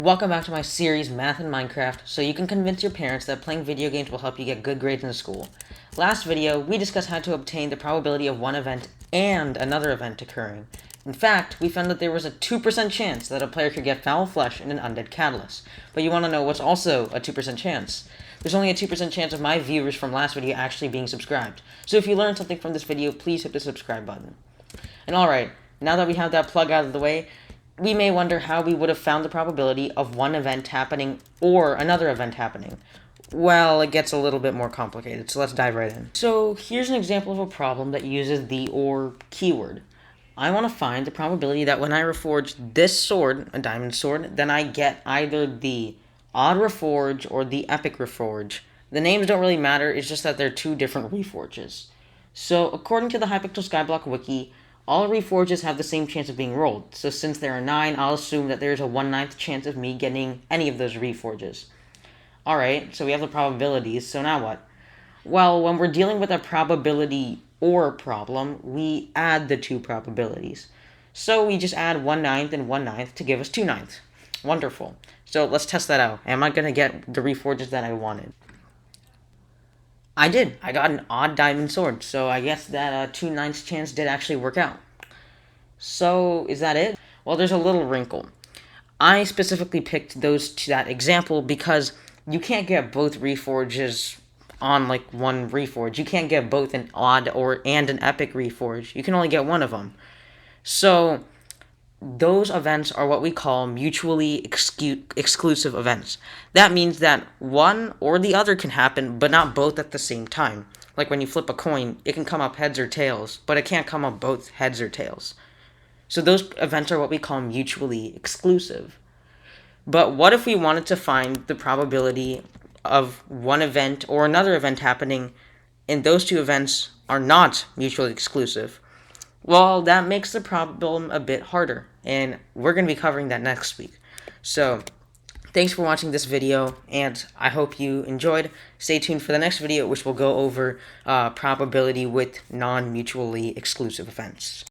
Welcome back to my series, Math and Minecraft, so you can convince your parents that playing video games will help you get good grades in school. Last video, we discussed how to obtain the probability of one event and another event occurring. In fact, we found that there was a 2% chance that a player could get foul flesh in an undead catalyst. But you want to know what's also a 2% chance? There's only a 2% chance of my viewers from last video actually being subscribed. So if you learned something from this video, please hit the subscribe button. And alright, now that we have that plug out of the way, we may wonder how we would have found the probability of one event happening or another event happening. Well, it gets a little bit more complicated, so let's dive right in. So here's an example of a problem that uses the OR keyword. I want to find the probability that when I reforge this sword, a diamond sword, then I get either the odd reforge or the epic reforge. The names don't really matter, it's just that they're two different reforges. So according to the Hypixel Skyblock wiki, all reforges have the same chance of being rolled, so since there are 9, I'll assume that there's a 1/9 chance of me getting any of those reforges. Alright, so we have the probabilities, so now what? Well, when we're dealing with a probability OR problem, we add the two probabilities. So we just add 1/9 and 1/9 to give us 2/9. Wonderful. So let's test that out. Am I going to get the reforges that I wanted? I did. I got an odd diamond sword, so I guess that 2/9 chance did actually work out. So, is that it? Well, there's a little wrinkle. I specifically picked that example because you can't get both reforges on like one reforge. You can't get both an odd and an epic reforge. You can only get one of them. So, those events are what we call mutually exclusive events. That means that one or the other can happen, but not both at the same time. Like when you flip a coin, it can come up heads or tails, but it can't come up both heads or tails. So those events are what we call mutually exclusive. But what if we wanted to find the probability of one event or another event happening, and those two events are not mutually exclusive? Well, that makes the problem a bit harder, and we're going to be covering that next week. So, thanks for watching this video, and I hope you enjoyed. Stay tuned for the next video, which will go over probability with non-mutually exclusive events.